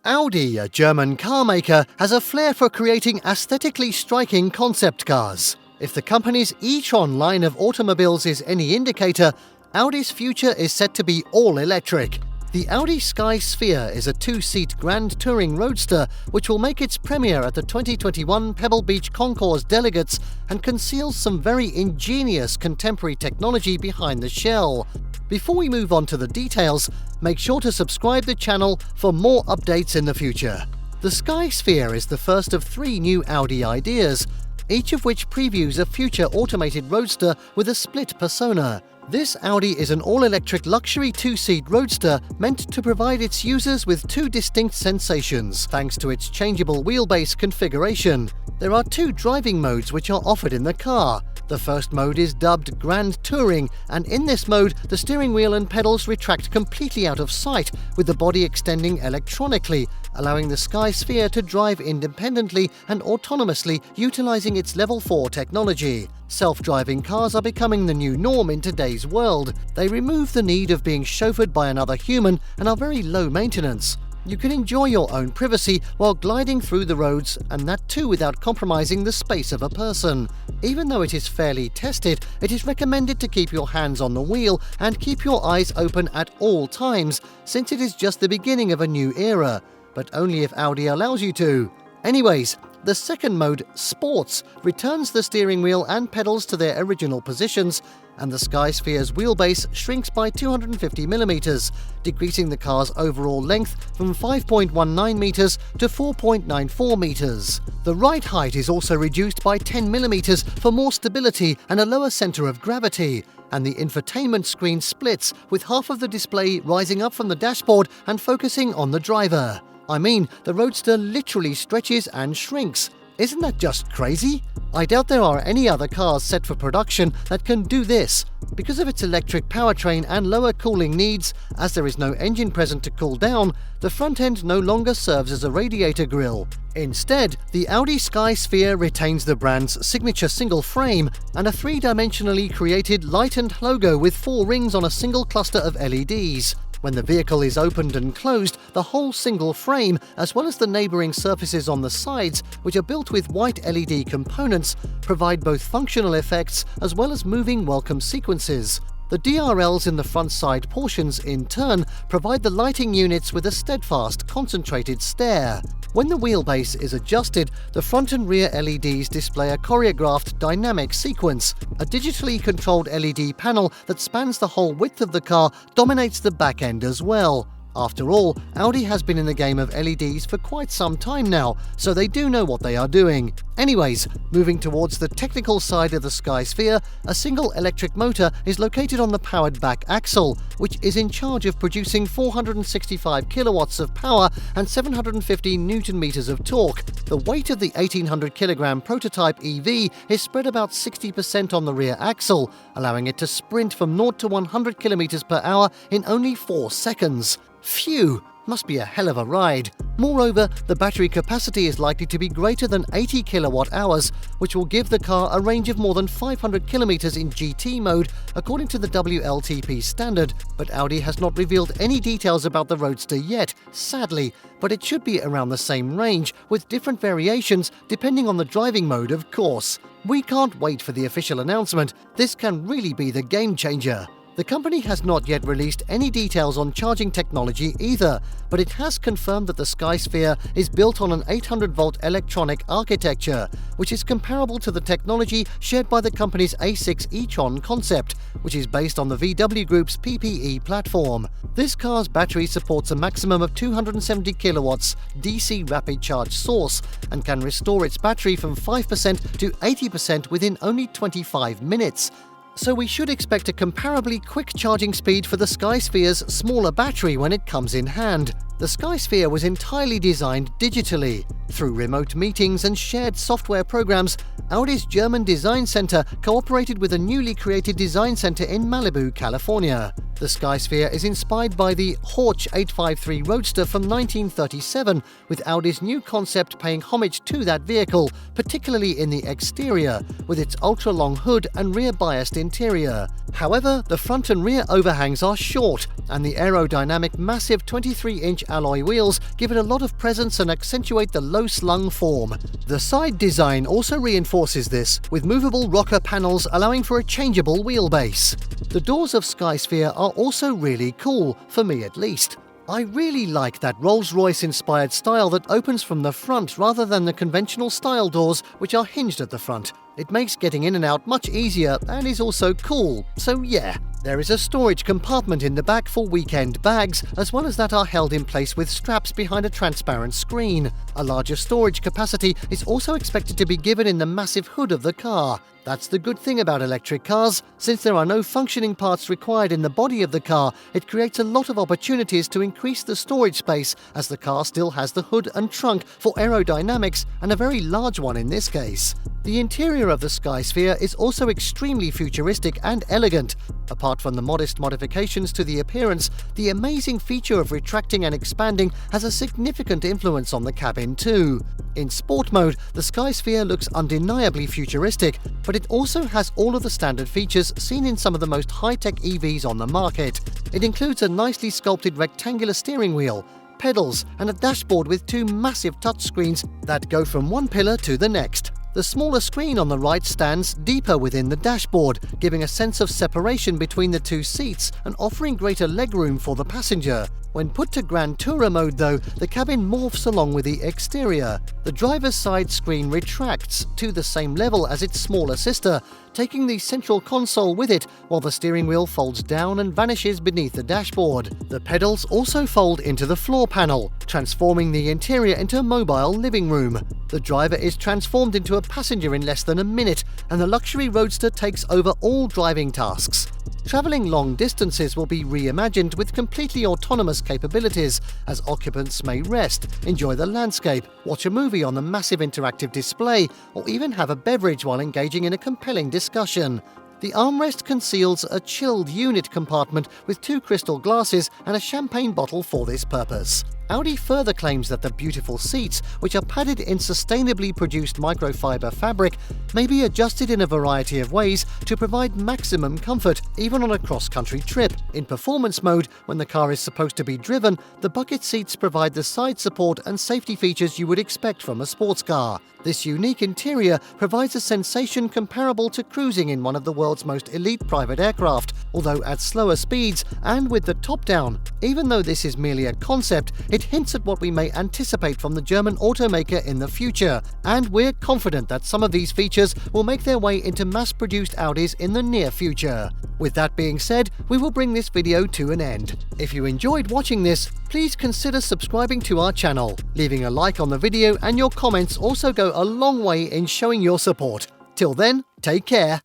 Audi, a German car maker, has a flair for creating aesthetically striking concept cars. If the company's e-tron line of automobiles is any indicator, Audi's future is set to be all-electric. The Audi Skysphere is a two-seat grand touring roadster which will make its premiere at the 2021 Pebble Beach Concours Delegates and conceals some very ingenious contemporary technology behind the shell. Before we move on to the details, make sure to subscribe the channel for more updates in the future. The Skysphere is the first of three new Audi ideas, each of which previews a future automated roadster with a split persona. This Audi is an all-electric luxury two-seat roadster meant to provide its users with two distinct sensations thanks to its changeable wheelbase configuration. There are two driving modes which are offered in the car. The first mode is dubbed Grand Touring, and in this mode, the steering wheel and pedals retract completely out of sight, with the body extending electronically, allowing the Skysphere to drive independently and autonomously utilizing its Level 4 technology. Self-driving cars are becoming the new norm in today's world. They remove the need of being chauffeured by another human and are very low maintenance. You can enjoy your own privacy while gliding through the roads, and that too without compromising the space of a person. Even though it is fairly tested, it is recommended to keep your hands on the wheel and keep your eyes open at all times, since it is just the beginning of a new era, but only if Audi allows you to. Anyways, the second mode, Sports, returns the steering wheel and pedals to their original positions, and the Skysphere's wheelbase shrinks by 250mm, decreasing the car's overall length from 5.19 meters to 4.94 meters. The ride height is also reduced by 10mm for more stability and a lower center of gravity, and the infotainment screen splits, with half of the display rising up from the dashboard and focusing on the driver. I mean, the roadster literally stretches and shrinks. Isn't that just crazy? I doubt there are any other cars set for production that can do this. Because of its electric powertrain and lower cooling needs, as there is no engine present to cool down, the front end no longer serves as a radiator grille. Instead, the Audi Skysphere retains the brand's signature single frame and a three-dimensionally created lightened logo with four rings on a single cluster of LEDs. When the vehicle is opened and closed, the whole single frame, as well as the neighbouring surfaces on the sides, which are built with white LED components, provide both functional effects as well as moving welcome sequences. The DRLs in the front side portions, in turn, provide the lighting units with a steadfast, concentrated stare. When the wheelbase is adjusted, the front and rear LEDs display a choreographed dynamic sequence. A digitally controlled LED panel that spans the whole width of the car dominates the back end as well. After all, Audi has been in the game of LEDs for quite some time now, so they do know what they are doing. Anyways, moving towards the technical side of the Skysphere, a single electric motor is located on the powered back axle, which is in charge of producing 465 kilowatts of power and 750 Newton-meters of torque. The weight of the 1800 kilogram prototype EV is spread about 60% on the rear axle, allowing it to sprint from 0 to 100 kilometers per hour in only 4 seconds. Phew! Must be a hell of a ride. Moreover, the battery capacity is likely to be greater than 80 kilowatt hours, which will give the car a range of more than 500 kilometers in GT mode, according to the WLTP standard. But Audi has not revealed any details about the Roadster yet, sadly, but it should be around the same range, with different variations depending on the driving mode, of course. We can't wait for the official announcement. This can really be the game changer. The company has not yet released any details on charging technology either, but it has confirmed that the Skysphere is built on an 800-volt electronic architecture, which is comparable to the technology shared by the company's A6 e-tron concept, which is based on the VW Group's PPE platform. This car's battery supports a maximum of 270 kilowatts DC rapid charge source and can restore its battery from 5% to 80% within only 25 minutes. So we should expect a comparably quick charging speed for the Skysphere's smaller battery when it comes in hand. The Skysphere was entirely designed digitally. Through remote meetings and shared software programs, Audi's German design center cooperated with a newly created design center in Malibu, California. The Skysphere is inspired by the Horch 853 Roadster from 1937, with Audi's new concept paying homage to that vehicle, particularly in the exterior, with its ultra-long hood and rear-biased interior. However, the front and rear overhangs are short, and the aerodynamic massive 23-inch alloy wheels give it a lot of presence and accentuate the low-slung form. The side design also reinforces this, with movable rocker panels allowing for a changeable wheelbase. The doors of Skysphere are also really cool, for me at least. I really like that Rolls-Royce-inspired style that opens from the front rather than the conventional style doors which are hinged at the front. It makes getting in and out much easier and is also cool, so yeah. There is a storage compartment in the back for weekend bags, as well as that are held in place with straps behind a transparent screen. A larger storage capacity is also expected to be given in the massive hood of the car. That's the good thing about electric cars. Since there are no functioning parts required in the body of the car, it creates a lot of opportunities to increase the storage space, as the car still has the hood and trunk for aerodynamics, and a very large one in this case. The interior of the Skysphere is also extremely futuristic and elegant. Apart from the modest modifications to the appearance, the amazing feature of retracting and expanding has a significant influence on the cabin too. In sport mode, the Skysphere looks undeniably futuristic, but it also has all of the standard features seen in some of the most high-tech EVs on the market. It includes a nicely sculpted rectangular steering wheel, pedals, and a dashboard with two massive touchscreens that go from one pillar to the next. The smaller screen on the right stands deeper within the dashboard, giving a sense of separation between the two seats and offering greater legroom for the passenger. When put to Grand Tourer mode though, the cabin morphs along with the exterior. The driver's side screen retracts to the same level as its smaller sister, taking the central console with it, while the steering wheel folds down and vanishes beneath the dashboard. The pedals also fold into the floor panel, transforming the interior into a mobile living room. The driver is transformed into a passenger in less than a minute, and the luxury roadster takes over all driving tasks. Travelling long distances will be reimagined with completely autonomous capabilities, as occupants may rest, enjoy the landscape, watch a movie on the massive interactive display, or even have a beverage while engaging in a compelling discussion. The armrest conceals a chilled unit compartment with two crystal glasses and a champagne bottle for this purpose. Audi further claims that the beautiful seats, which are padded in sustainably produced microfiber fabric, may be adjusted in a variety of ways to provide maximum comfort, even on a cross-country trip. In performance mode, when the car is supposed to be driven, the bucket seats provide the side support and safety features you would expect from a sports car. This unique interior provides a sensation comparable to cruising in one of the world's most elite private aircraft, although at slower speeds and with the top down. Even though this is merely a concept, it hints at what we may anticipate from the German automaker in the future, and we're confident that some of these features will make their way into mass-produced Audis in the near future. With that being said, we will bring this video to an end. If you enjoyed watching this, please consider subscribing to our channel. Leaving a like on the video and your comments also go a long way in showing your support. Till then, take care.